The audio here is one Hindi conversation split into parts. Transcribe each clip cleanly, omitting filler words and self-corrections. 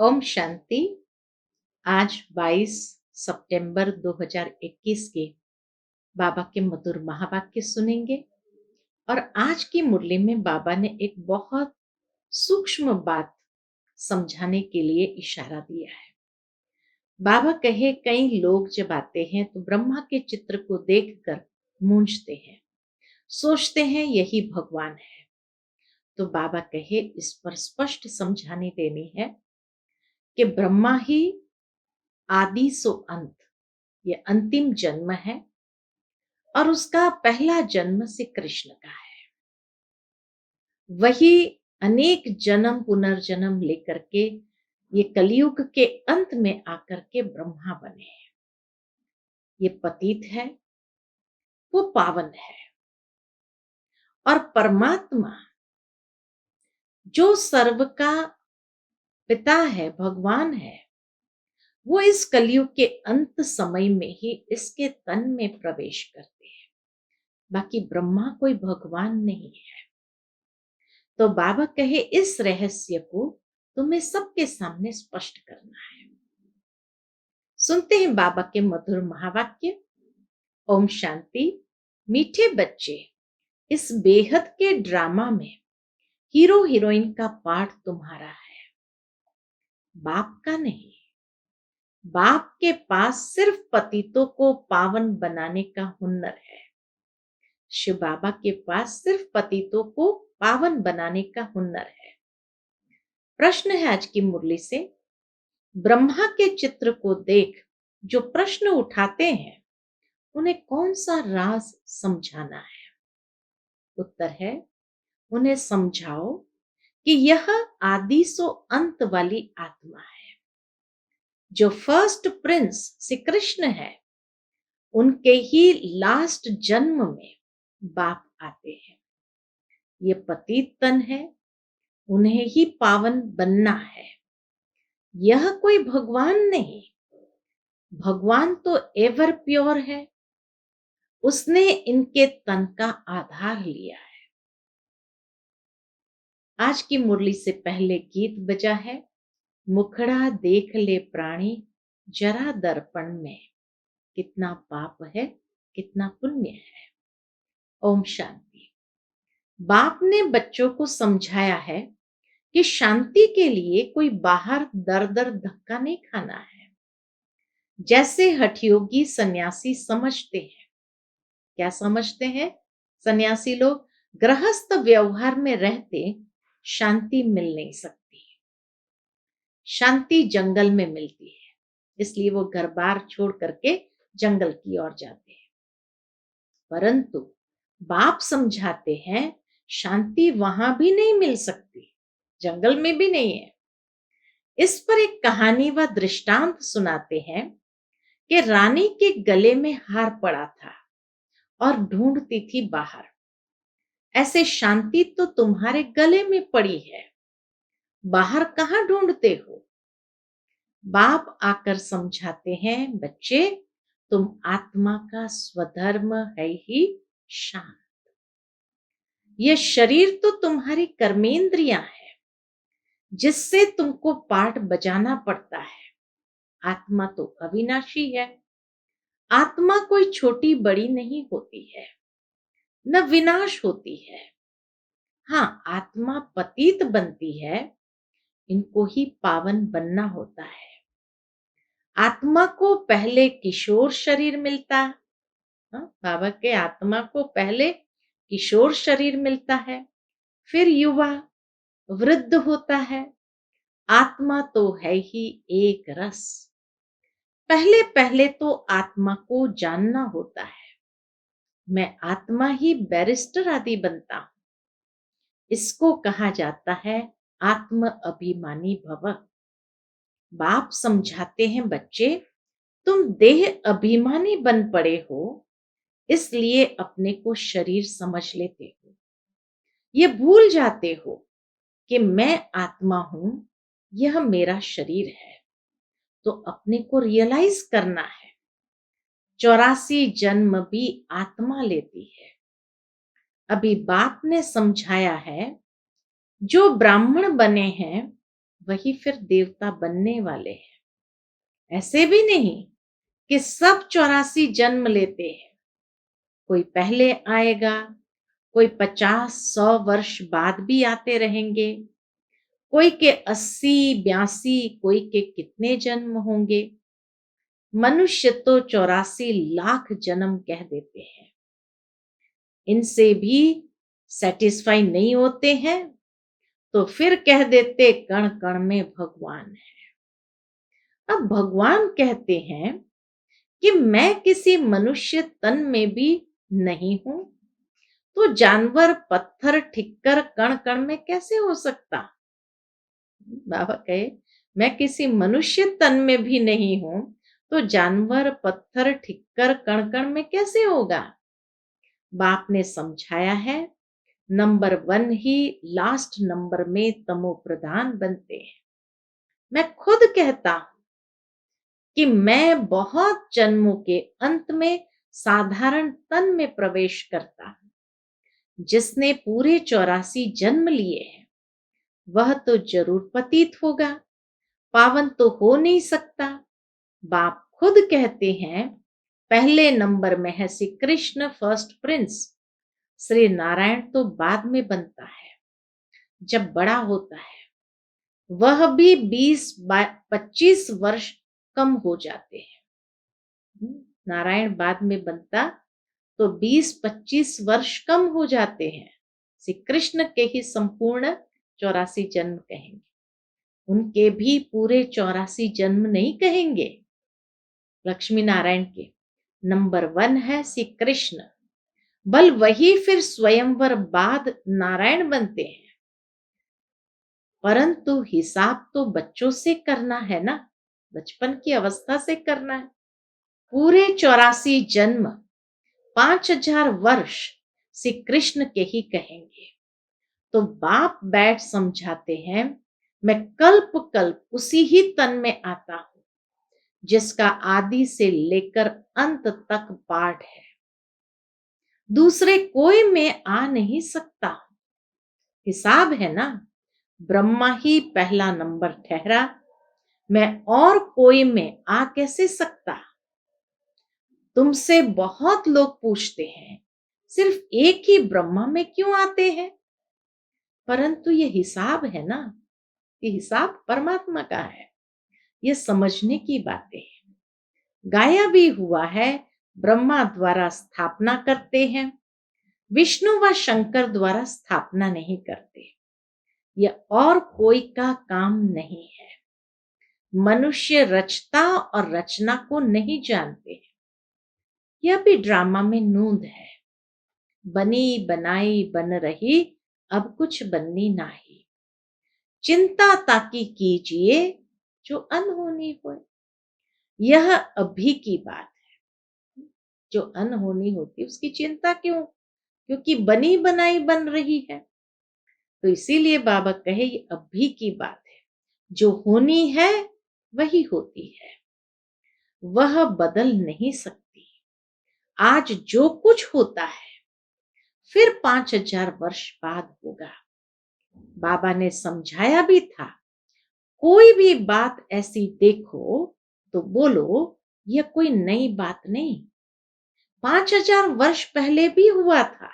ओम शांति। आज 22 सितंबर 2021 के बाबा के मधुर महावाक्य सुनेंगे। और आज की मुरली में बाबा ने एक बहुत सूक्ष्म बात समझाने के लिए इशारा दिया है। बाबा कहे, कई लोग जब आते हैं तो ब्रह्मा के चित्र को देखकर मूंझते हैं, सोचते हैं यही भगवान है। तो बाबा कहे, इस पर स्पष्ट समझाने देनी है कि ब्रह्मा ही आदि सो अंत, ये अंतिम जन्म है और उसका पहला जन्म श्री कृष्ण का है। वही अनेक जन्म पुनर्जन्म लेकर के ये कलयुग के अंत में आकर के ब्रह्मा बने हैं। ये पतित है, वो पावन है। और परमात्मा जो सर्व का पिता है, भगवान है, वो इस कलयुग के अंत समय में ही इसके तन में प्रवेश करते हैं। बाकी ब्रह्मा कोई भगवान नहीं है। तो बाबा कहे, इस रहस्य को तुम्हें सबके सामने स्पष्ट करना है। सुनते हैं बाबा के मधुर महावाक्य। ओम शांति। मीठे बच्चे, इस बेहद के ड्रामा में हीरो हीरोइन का पार्ट तुम्हारा है, बाप का नहीं। बाप के पास सिर्फ पतितों को पावन बनाने का हुनर है। शिव बाबा के पास सिर्फ पतितों को पावन बनाने का हुनर है। प्रश्न है आज की मुरली से, ब्रह्मा के चित्र को देख जो प्रश्न उठाते हैं उन्हें कौन सा राज समझाना है? उत्तर है, उन्हें समझाओ कि यह आदि सो अंत वाली आत्मा है। जो फर्स्ट प्रिंस श्री कृष्ण है, उनके ही लास्ट जन्म में बाप आते हैं। ये पतित तन है, उन्हें ही पावन बनना है। यह कोई भगवान नहीं। भगवान तो एवर प्योर है, उसने इनके तन का आधार लिया है। आज की मुरली से पहले गीत बजा है, मुखड़ा देख ले प्राणी जरा दर्पण में, कितना पाप है कितना पुण्य है। ओम शांति। बाप ने बच्चों को समझाया है कि शांति के लिए कोई बाहर दर दर धक्का नहीं खाना है। जैसे हठयोगी सन्यासी समझते हैं। क्या समझते हैं सन्यासी लोग? गृहस्थ व्यवहार में रहते शांति मिल नहीं सकती। शांति जंगल में मिलती है, इसलिए वो घर बार छोड़ करके जंगल की ओर जाते हैं। परंतु बाप समझाते हैं, शांति वहां भी नहीं मिल सकती, जंगल में भी नहीं है। इस पर एक कहानी व दृष्टांत सुनाते हैं कि रानी के गले में हार पड़ा था और ढूंढती थी बाहर। ऐसे शांति तो तुम्हारे गले में पड़ी है, बाहर कहां ढूंढते हो? बाप आकर समझाते हैं, बच्चे तुम आत्मा का स्वधर्म है ही शांत। यह शरीर तो तुम्हारी कर्मेंद्रियां है, जिससे तुमको पाठ बजाना पड़ता है। आत्मा तो अविनाशी है। आत्मा कोई छोटी बड़ी नहीं होती है, न विनाश होती है। हाँ, आत्मा पतित बनती है, इनको ही पावन बनना होता है। आत्मा को पहले किशोर शरीर मिलता है। बाबा के आत्मा को पहले किशोर शरीर मिलता है, फिर युवा, वृद्ध होता है। आत्मा तो है ही एक रस। पहले पहले तो आत्मा को जानना होता है। मैं आत्मा ही बैरिस्टर आदि बनता हूं। इसको कहा जाता है आत्म अभिमानी भव। बाप समझाते हैं, बच्चे तुम देह अभिमानी बन पड़े हो, इसलिए अपने को शरीर समझ लेते हो। ये भूल जाते हो कि मैं आत्मा हूं, यह मेरा शरीर है। तो अपने को रियलाइज करना है। 84 जन्म भी आत्मा लेती है। अभी बाप ने समझाया है, जो ब्राह्मण बने हैं वही फिर देवता बनने वाले हैं। ऐसे भी नहीं कि सब 84 जन्म लेते हैं। कोई पहले आएगा, कोई 50-100 वर्ष बाद भी आते रहेंगे, कोई के 80-82, कोई के कितने जन्म होंगे। मनुष्य तो 84 लाख जन्म कह देते हैं। इनसे भी सेटिस्फाई नहीं होते हैं तो फिर कह देते कण कण में भगवान है। अब भगवान कहते हैं कि मैं किसी मनुष्य तन में भी नहीं हूं, तो जानवर, पत्थर, ठिक्कर, कण कण में कैसे हो सकता। बाबा कहे मैं किसी मनुष्य तन में भी नहीं हूं, तो जानवर, पत्थर, ठिक्कर, कण कण में कैसे होगा। बाप ने समझाया है, नंबर 1 ही लास्ट नंबर में तमो प्रधान बनते हैं। मैं खुद कहता हूं कि मैं बहुत जन्मों के अंत में साधारण तन में प्रवेश करता हूं। जिसने पूरे 84 जन्म लिए हैं वह तो जरूर पतित होगा, पावन तो हो नहीं सकता। बाप खुद कहते हैं पहले नंबर में है श्री कृष्ण फर्स्ट प्रिंस, श्री नारायण तो बाद में बनता है जब बड़ा होता है। वह भी 20-25 वर्ष कम हो जाते हैं। नारायण बाद में बनता तो 20-25 वर्ष कम हो जाते हैं। श्री कृष्ण के ही संपूर्ण 84 जन्म कहेंगे, उनके भी पूरे 84 जन्म नहीं कहेंगे। लक्ष्मी नारायण के नंबर 1 है श्री कृष्ण, बल वही फिर स्वयंवर बाद नारायण बनते हैं। परंतु हिसाब तो बच्चों से करना है ना, बचपन की अवस्था से करना है। पूरे 84 जन्म 5000 वर्ष श्री कृष्ण के ही कहेंगे। तो बाप बैठ समझाते हैं मैं कल्प कल्प उसी ही तन में आता हूं जिसका आदि से लेकर अंत तक पाठ है। दूसरे कोई में आ नहीं सकता। हिसाब है ना, ब्रह्मा ही पहला नंबर ठहरा, मैं और कोई में आ कैसे सकता। तुमसे बहुत लोग पूछते हैं सिर्फ एक ही ब्रह्मा में क्यों आते हैं, परंतु ये हिसाब है ना, ये हिसाब परमात्मा का है। ये समझने की बातें हैं। गाया भी हुआ है ब्रह्मा द्वारा स्थापना करते हैं, विष्णु व शंकर द्वारा स्थापना नहीं करते। यह और कोई का काम नहीं है। मनुष्य रचता और रचना को नहीं जानते हैं। यह भी ड्रामा में नूंद है। बनी बनाई बन रही, अब कुछ बननी नाही। चिंता ताकि कीजिए जो अनहोनी होए। यह अभी की बात है। जो अनहोनी होती उसकी चिंता क्यों, क्योंकि बनी बनाई बन रही है। तो इसीलिए बाबा कहे ये अभी की बात है। जो होनी है वही होती है, वह बदल नहीं सकती। आज जो कुछ होता है फिर 5000 वर्ष बाद होगा। बाबा ने समझाया भी था, कोई भी बात ऐसी देखो तो बोलो यह कोई नई बात नहीं, 5000 वर्ष पहले भी हुआ था।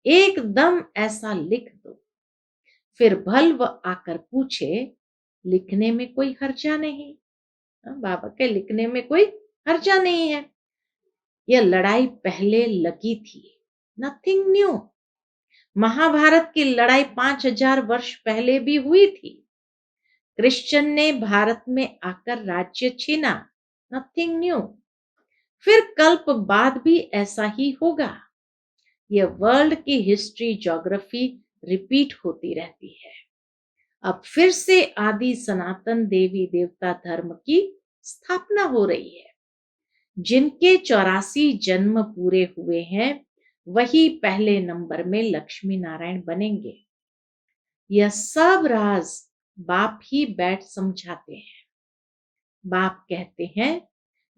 एकदम ऐसा लिख दो। फिर भल व आकर पूछे, लिखने में कोई हर्जा नहीं। बाबा के लिखने में कोई हर्जा नहीं है। यह लड़ाई पहले लगी थी, नथिंग न्यू। महाभारत की लड़ाई 5000 वर्ष पहले भी हुई थी। क्रिश्चियन ने भारत में आकर राज्य छीना, नथिंग न्यू। फिर कल्प बाद भी ऐसा ही होगा। यह वर्ल्ड की हिस्ट्री, ज्योग्राफी रिपीट होती रहती है। अब फिर से आदि सनातन देवी देवता धर्म की स्थापना हो रही है। जिनके 84 जन्म पूरे हुए हैं वही पहले नंबर में लक्ष्मी नारायण बनेंगे। यह सब राज बाप ही बैठ समझाते हैं। बाप कहते हैं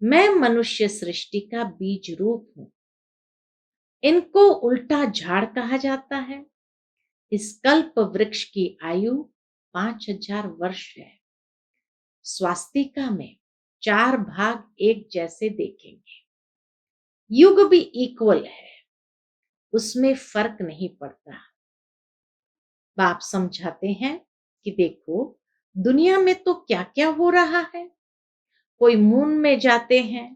मैं मनुष्य सृष्टि का बीज रूप हूं। इनको उल्टा झाड़ कहा जाता है। इस कल्प वृक्ष की आयु 5,000 वर्ष है। स्वास्तिका में 4 भाग एक जैसे देखेंगे। युग भी इक्वल है, उसमें फर्क नहीं पड़ता। बाप समझाते हैं कि देखो दुनिया में तो क्या क्या हो रहा है। कोई मून में जाते हैं,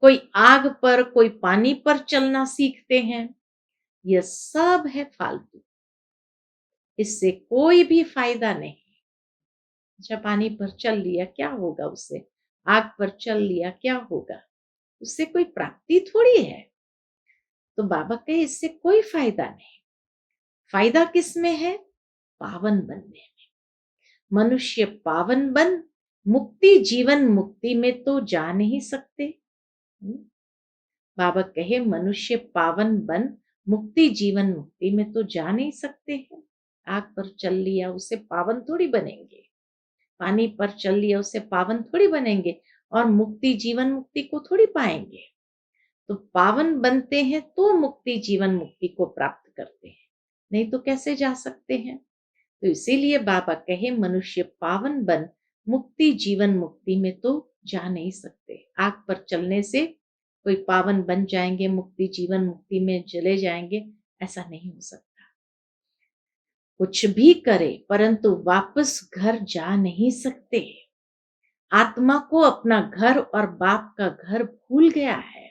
कोई आग पर, कोई पानी पर चलना सीखते हैं। यह सब है फालतू, इससे कोई भी फायदा नहीं। अच्छा, पानी पर चल लिया क्या होगा उससे, आग पर चल लिया क्या होगा, उससे कोई प्राप्ति थोड़ी है। तो बाबा कहे इससे कोई फायदा नहीं। फायदा किसमें है? पावन बनने में। मनुष्य पावन बन मुक्ति जीवन मुक्ति में तो जा नहीं सकते। बाबा कहे मनुष्य पावन बन मुक्ति जीवन मुक्ति में तो जा नहीं सकते हैं। आग पर चल लिया उससे पावन थोड़ी बनेंगे, पानी पर चल लिया उससे पावन थोड़ी बनेंगे, और मुक्ति जीवन मुक्ति को थोड़ी पाएंगे। तो पावन बनते हैं तो मुक्ति जीवन मुक्ति को प्राप्त करते हैं, नहीं तो कैसे जा सकते हैं। तो इसीलिए बाबा कहे मनुष्य पावन बन मुक्ति जीवन मुक्ति में तो जा नहीं सकते। आग पर चलने से कोई पावन बन जाएंगे, मुक्ति जीवन मुक्ति में चले जाएंगे, ऐसा नहीं हो सकता। कुछ भी करे परंतु वापस घर जा नहीं सकते। आत्मा को अपना घर और बाप का घर भूल गया है।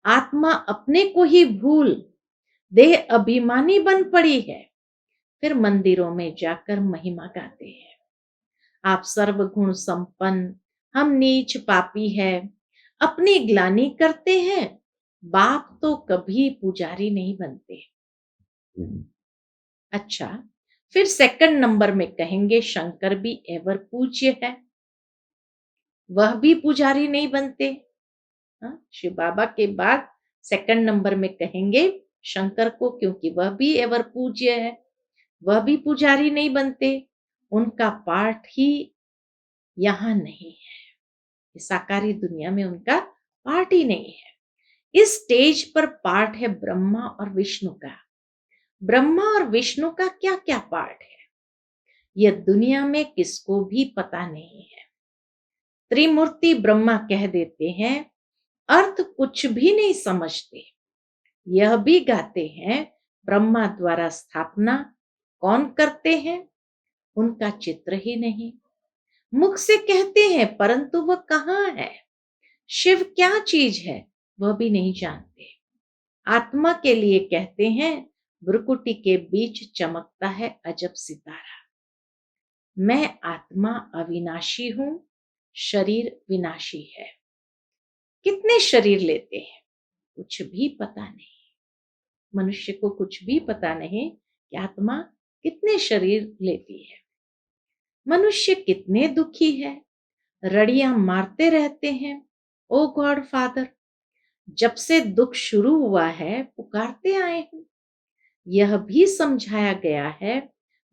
आत्मा अपने को ही भूल देह अभिमानी बन पड़ी है। फिर मंदिरों में जाकर महिमा गाते हैं, आप सर्वगुण संपन्न, हम नीच पापी है, अपनी ग्लानि करते हैं। बाप तो कभी पुजारी नहीं बनते। अच्छा, फिर सेकंड नंबर में कहेंगे शंकर भी एवर पूज्य है, वह भी पुजारी नहीं बनते। शिव बाबा के बाद सेकंड नंबर में कहेंगे शंकर को, क्योंकि वह भी एवर पूज्य है, वह भी पुजारी नहीं बनते। उनका पाठ ही यहां नहीं है, साकारी दुनिया में उनका पाठ ही नहीं है। इस स्टेज पर पाठ है ब्रह्मा और विष्णु का। ब्रह्मा और विष्णु का क्या क्या पाठ है यह दुनिया में किसको भी पता नहीं है। त्रिमूर्ति ब्रह्मा कह देते हैं, अर्थ कुछ भी नहीं समझते। यह भी गाते हैं ब्रह्मा द्वारा स्थापना कौन करते हैं, उनका चित्र ही नहीं। मुख से कहते हैं परंतु वह कहाँ है, शिव क्या चीज है वह भी नहीं जानते। आत्मा के लिए कहते हैं भ्रुकुटी के बीच चमकता है अजब सितारा। मैं आत्मा अविनाशी हूं, शरीर विनाशी है। कितने शरीर लेते हैं कुछ भी पता नहीं। मनुष्य को कुछ भी पता नहीं कि आत्मा कितने शरीर लेती है। मनुष्य कितने दुखी है, रड़ियां मारते रहते हैं, ओ गॉड फादर जब से दुख शुरू हुआ है पुकारते आए हूं। यह भी समझाया गया है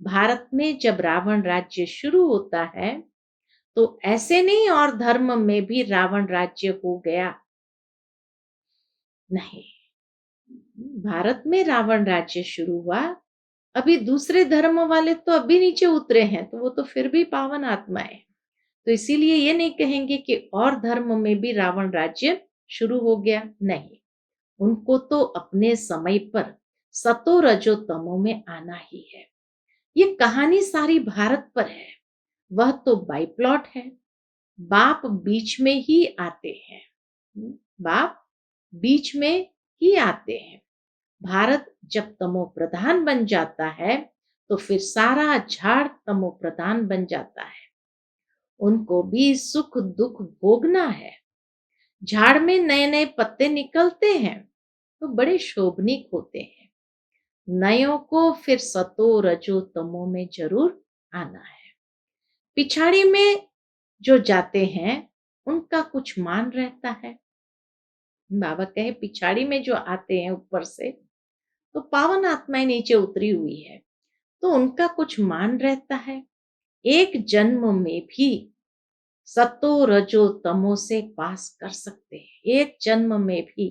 भारत में जब रावण राज्य शुरू होता है तो ऐसे नहीं और धर्म में भी रावण राज्य हो गया, नहीं। भारत में रावण राज्य शुरू हुआ, अभी दूसरे धर्म वाले तो अभी नीचे उतरे हैं, तो वो तो फिर भी पावन आत्माएं। तो इसीलिए ये नहीं कहेंगे कि और धर्म में भी रावण राज्य शुरू हो गया, नहीं। उनको तो अपने समय पर सतो रजो तमो में आना ही है। ये कहानी सारी भारत पर है, वह तो बाई प्लॉट है। बाप बीच में ही आते हैं, बाप बीच में ही आते हैं। भारत जब तमो प्रधान बन जाता है तो फिर सारा झाड़ तमो प्रधान बन जाता है। उनको भी सुख दुख भोगना है। झाड़ में नए नए पत्ते निकलते हैं तो बड़े शोभनीक होते हैं। नयों को फिर सतो रजो तमो में जरूर आना है। पिछाड़ी में जो जाते हैं उनका कुछ मान रहता है। बाबा कहे पिछाड़ी में जो आते हैं ऊपर से तो पावन आत्माएं नीचे उतरी हुई है, तो उनका कुछ मान रहता है। एक जन्म में भी सतो रजो तमो से पास कर सकते हैं। एक जन्म में भी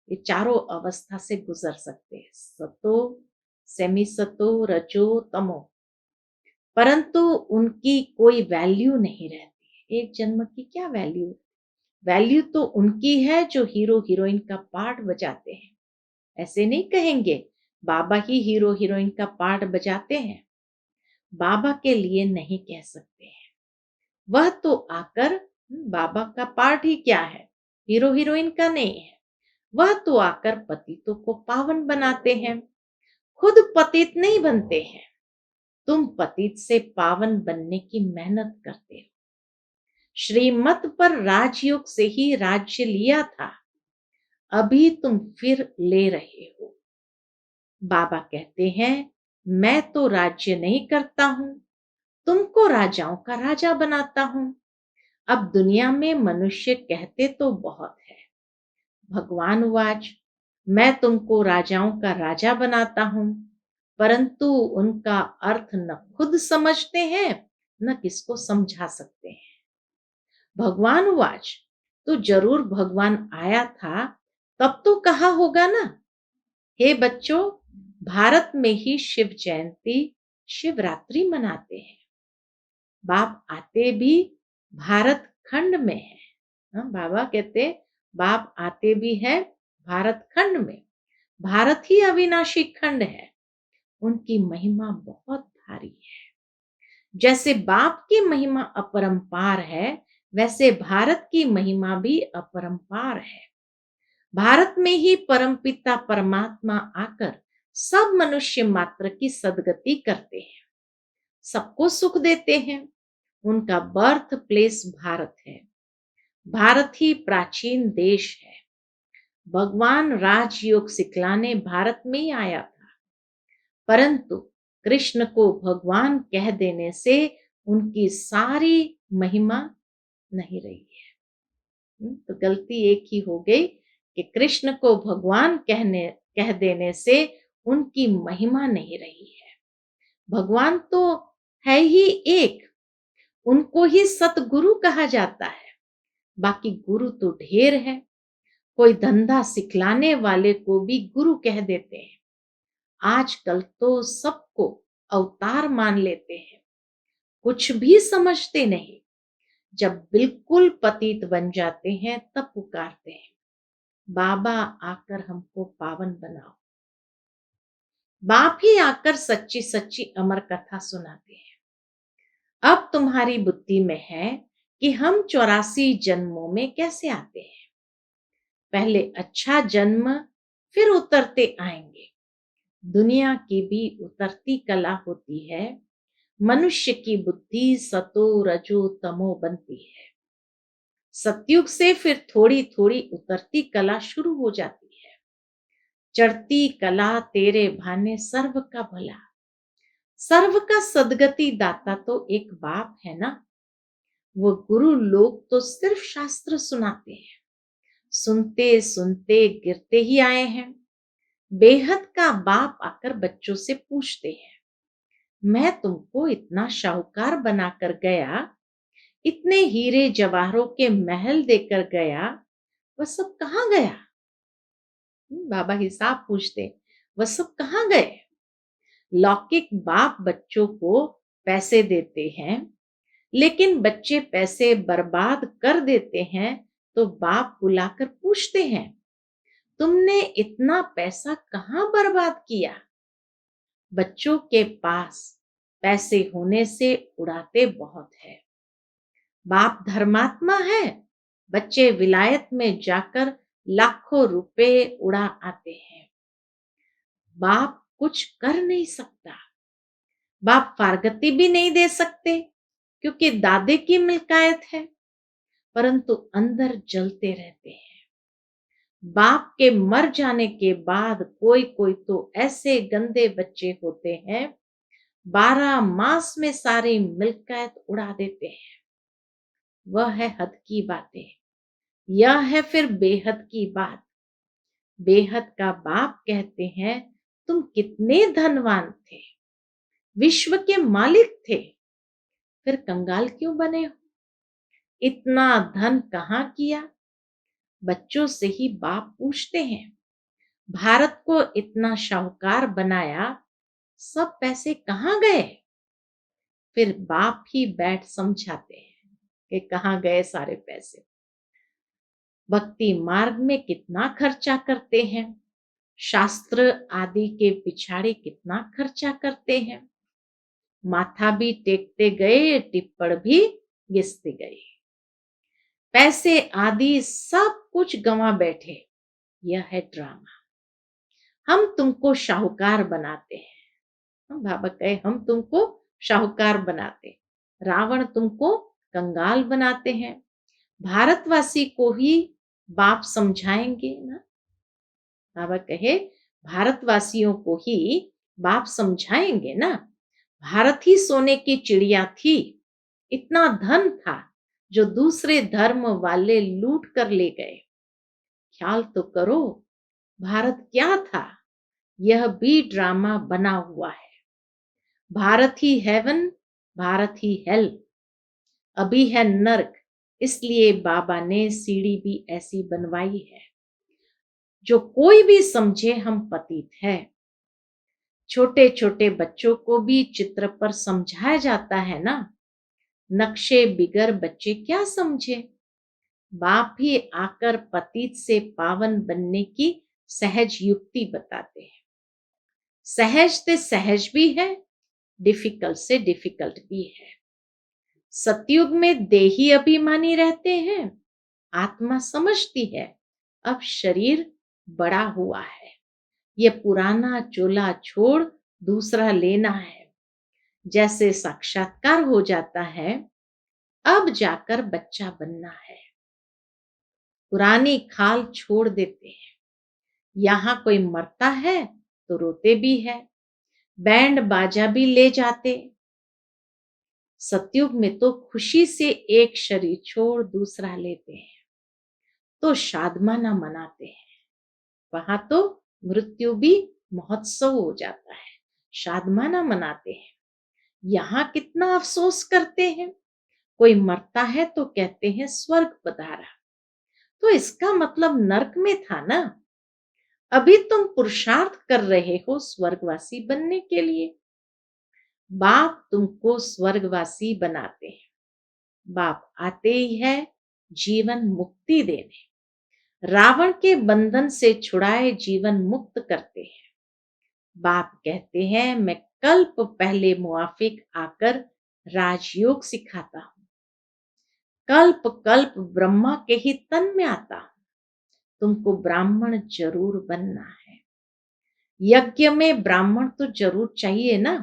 ये चारों अवस्था से गुजर सकते हैं, सतो, सेमी सतो, रजो, तमो। परंतु उनकी कोई वैल्यू नहीं रहती। एक जन्म की क्या वैल्यू? वैल्यू तो उनकी है जो हीरो हीरोइन का पार्ट बजाते हैं। ऐसे नहीं कहेंगे बाबा ही हीरो हीरोइन का पार्ट बजाते हैं, बाबा के लिए नहीं कह सकते हैं। वह तो आकर बाबा का पार्ट ही क्या है, हीरो हीरोइन का नहीं है। वह तो आकर पतितों को पावन बनाते हैं, खुद पतित नहीं बनते हैं। तुम पतित से पावन बनने की मेहनत करते हो। श्रीमत पर राजयोग से ही राज्य लिया था, अभी तुम फिर ले रहे हो। बाबा कहते हैं मैं तो राज्य नहीं करता हूं, तुमको राजाओं का राजा बनाता हूं। अब दुनिया में मनुष्य कहते तो बहुत है, भगवान वाच मैं तुमको राजाओं का राजा बनाता हूं, परंतु उनका अर्थ न खुद समझते हैं न किसको समझा सकते हैं। भगवान वाच तो जरूर भगवान आया था तब तो कहा होगा ना। हे बच्चों, भारत में ही शिव जयंती शिवरात्रि मनाते हैं। बाप आते भी भारत खंड में है। बाबा कहते बाप आते भी है भारत खंड में। भारत ही अविनाशी खंड है, उनकी महिमा बहुत भारी है। जैसे बाप की महिमा अपरंपार है, वैसे भारत की महिमा भी अपरंपार है। भारत में ही परमपिता परमात्मा आकर सब मनुष्य मात्र की सदगति करते हैं, सबको सुख देते हैं। उनका बर्थ प्लेस भारत है। भारत ही प्राचीन देश है। भगवान राजयोग सिखलाने भारत में ही आया था, परंतु कृष्ण को भगवान कह देने से उनकी सारी महिमा नहीं रही है। तो गलती एक ही हो गई कि कृष्ण को भगवान कह देने से उनकी महिमा नहीं रही है। भगवान तो है ही एक, उनको ही सतगुरु कहा जाता है, बाकी गुरु तो ढेर है। कोई धंधा सिखलाने वाले को भी गुरु कह देते हैं। आजकल तो सबको अवतार मान लेते हैं, कुछ भी समझते नहीं। जब बिल्कुल पतित बन जाते हैं तब पुकारते हैं बाबा आकर हमको पावन बनाओ। बाप ही आकर सच्ची सच्ची अमर कथा सुनाते हैं। अब तुम्हारी बुद्धि में है कि हम 84 जन्मों में कैसे आते हैं। पहले अच्छा जन्म, फिर उतरते आएंगे। दुनिया की भी उतरती कला होती है। मनुष्य की बुद्धि सतो रजो तमो बनती है। सतयुग से फिर थोड़ी थोड़ी उतरती कला शुरू हो जाती है। चढ़ती कला तेरे भाने सर्व का भला। सर्व का सदगति दाता तो एक बाप है ना। वो गुरु लोग तो सिर्फ शास्त्र सुनाते हैं, सुनते सुनते गिरते ही आए हैं। बेहद का बाप आकर बच्चों से पूछते हैं मैं तुमको इतना शाहूकार बनाकर गया, इतने हीरे जवाहरों के महल देकर गया, वह सब कहाँ गया। बाबा हिसाब पूछते वह सब कहाँ गए। लौकिक बाप बच्चों को पैसे देते हैं, लेकिन बच्चे पैसे बर्बाद कर देते हैं तो बाप बुलाकर पूछते हैं तुमने इतना पैसा कहाँ बर्बाद किया। बच्चों के पास पैसे होने से उड़ाते बहुत है। बाप धर्मात्मा है, बच्चे विलायत में जाकर लाखों रुपए उड़ा आते हैं। बाप कुछ कर नहीं सकता। बाप फारगती भी नहीं दे सकते क्योंकि दादे की मिल्कायत है, परंतु अंदर जलते रहते हैं। बाप के मर जाने के बाद कोई कोई तो ऐसे गंदे बच्चे होते हैं 12 मास में सारी मिल्कियत उड़ा देते हैं। वह है हद की बातें। यह है फिर बेहद की बात। बेहद का बाप कहते हैं तुम कितने धनवान थे, विश्व के मालिक थे, फिर कंगाल क्यों बने हो। इतना धन कहाँ किया। बच्चों से ही बाप पूछते हैं भारत को इतना शाहूकार बनाया, सब पैसे कहाँ गए। फिर बाप ही बैठ समझाते हैं कि कहाँ गए सारे पैसे, भक्ति मार्ग में कितना खर्चा करते हैं, शास्त्र आदि के पिछाड़े कितना खर्चा करते हैं, माथा भी टेकते गए, टिप्पण भी घिसते गए, पैसे आदि सब कुछ गंवा बैठे। यह है ड्रामा। हम तुमको शाहूकार बनाते हैं। बाबा कहे हम तुमको शाहूकार बनाते, रावण तुमको कंगाल बनाते हैं। भारतवासी को ही बाप समझाएंगे ना। बाबा कहे भारतवासियों को ही बाप समझाएंगे ना। भारत ही सोने की चिड़िया थी, इतना धन था जो दूसरे धर्म वाले लूट कर ले गए। ख्याल तो करो, भारत क्या था? यह भी ड्रामा बना हुआ है। भारत ही हेवन, भारत ही हेल, अभी है नर्क। इसलिए बाबा ने सीढ़ी भी ऐसी बनवाई है जो कोई भी समझे हम पतित है। छोटे छोटे बच्चों को भी चित्र पर समझाया जाता है ना। नक्शे बिगर बच्चे क्या समझे। बाप ही आकर पतित से पावन बनने की सहज युक्ति बताते हैं। सहज से सहज भी है, डिफिकल्ट से डिफिकल्ट भी है। सतयुग में देही अभिमानी रहते हैं, आत्मा समझती है अब शरीर बड़ा हुआ है, ये पुराना चोला छोड़ दूसरा लेना है। जैसे साक्षात्कार हो जाता है, अब जाकर बच्चा बनना है। पुरानी खाल छोड़ देते हैं। यहां कोई मरता है तो रोते भी है, बैंड बाजा भी ले जाते। सतयुग में तो खुशी से एक शरीर छोड़ दूसरा लेते हैं, तो शादमाना मनाते हैं। वहां तो मृत्यु भी महोत्सव हो जाता है, शादमाना मनाते हैं। यहाँ कितना अफसोस करते हैं। कोई मरता है तो कहते हैं स्वर्ग पधारा, तो इसका मतलब नरक में था ना। अभी तुम पुरुषार्थ कर रहे हो स्वर्गवासी बनने के लिए। बाप तुमको स्वर्गवासी बनाते हैं। बाप आते ही है जीवन मुक्ति देने, रावण के बंधन से छुड़ाए जीवन मुक्त करते हैं। बाप कहते हैं मैं कल्प पहले मुआफिक आकर राजयोग सिखाता हूं। कल्प कल्प ब्रह्मा के ही तन में आता हूं। तुमको ब्राह्मण जरूर बनना है। यज्ञ में ब्राह्मण तो जरूर चाहिए ना।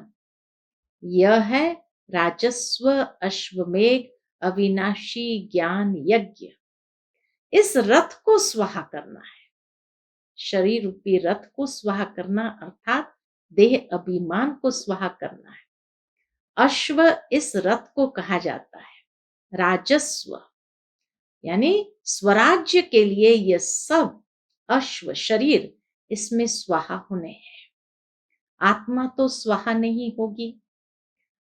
यह है राजस्व अश्वमेघ अविनाशी ज्ञान यज्ञ। इस रथ को स्वाहा करना है। शरीर रूपी रथ को स्वाहा करना अर्थात देह अभिमान को स्वाहा करना है। अश्व इस रथ को कहा जाता है। राजस्व यानी स्वराज्य के लिए यह सब अश्व शरीर इसमें स्वाहा होने हैं। आत्मा तो स्वाहा नहीं होगी।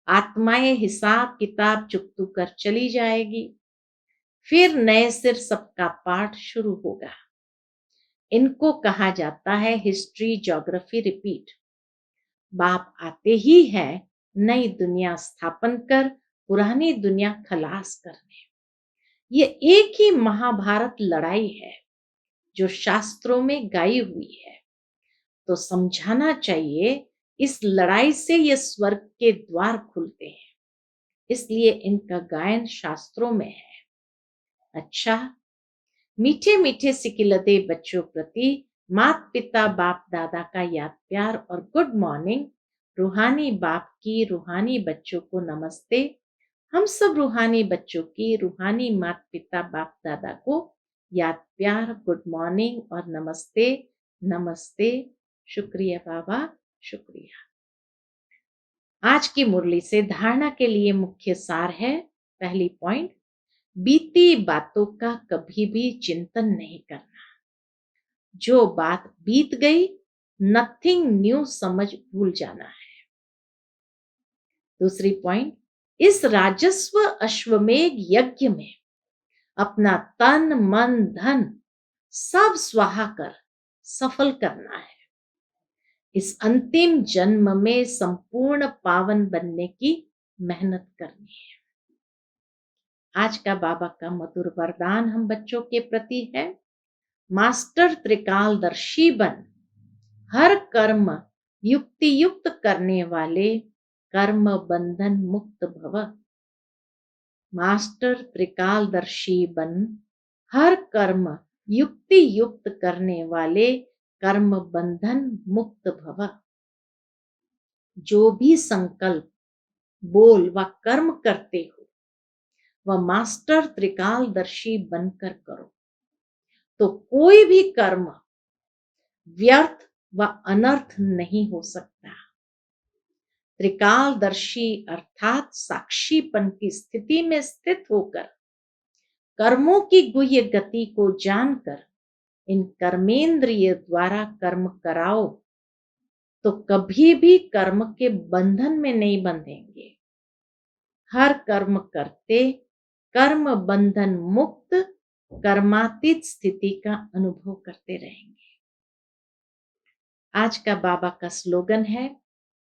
आत्माएं हिसाब किताब चुकतू कर चली जाएगी, फिर नए सिर सबका पाठ शुरू होगा। इनको कहा जाता है हिस्ट्री ज्योग्राफी रिपीट। बाप आते ही है नई दुनिया स्थापन कर पुरानी दुनिया खलास करने। ये एक ही महाभारत लड़ाई है जो शास्त्रों में गाई हुई है। तो समझाना चाहिए इस लड़ाई से ये स्वर्ग के द्वार खुलते हैं, इसलिए इनका गायन शास्त्रों में है। अच्छा, मीठे मीठे सिकिलते बच्चों प्रति माता पिता बाप दादा का याद प्यार और गुड मॉर्निंग। रूहानी बाप की रूहानी बच्चों को नमस्ते। हम सब रूहानी बच्चों की रूहानी माता पिता बाप दादा को याद प्यार गुड मॉर्निंग और नमस्ते नमस्ते। शुक्रिया बाबा, शुक्रिया। आज की मुरली से धारणा के लिए मुख्य सार है। पहली पॉइंट, बीती बातों का कभी भी चिंतन नहीं करना। जो बात बीत गई, नथिंग न्यू समझ भूल जाना है। दूसरी पॉइंट, इस राजस्व अश्वमेघ यज्ञ में अपना तन मन धन सब स्वाहा कर सफल करना है। इस अंतिम जन्म में संपूर्ण पावन बनने की मेहनत करनी है। आज का बाबा का मधुर वरदान हम बच्चों के प्रति है, मास्टर त्रिकालदर्शी बन, हर कर्म युक्ति युक्त करने वाले, कर्म बंधन मुक्त भव। मास्टर त्रिकालदर्शी बन, हर कर्म युक्ति युक्त करने वाले, कर्म बंधन मुक्त भव। जो भी संकल्प, बोल व कर्म करते हो, वह मास्टर त्रिकालदर्शी बनकर करो, तो कोई भी कर्म व्यर्थ व अनर्थ नहीं हो सकता। त्रिकालदर्शी अर्थात साक्षीपन की स्थिति में स्थित होकर कर्मों की गुह्य गति को जानकर इन कर्मेंद्रिय द्वारा कर्म कराओ, तो कभी भी कर्म के बंधन में नहीं बंधेंगे। हर कर्म करते कर्म बंधन मुक्त कर्मातीत स्थिति का अनुभव करते रहेंगे। आज का बाबा का स्लोगन है,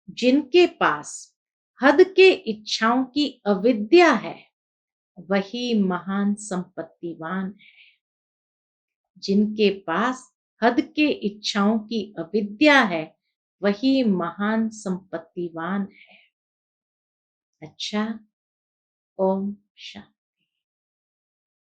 जिनके पास हद के इच्छाओं की अविद्या है, वही महान संपत्तिवान है। जिनके पास हद के इच्छाओं की अविद्या है, वही महान संपत्तिवान है। अच्छा, ओम शांति।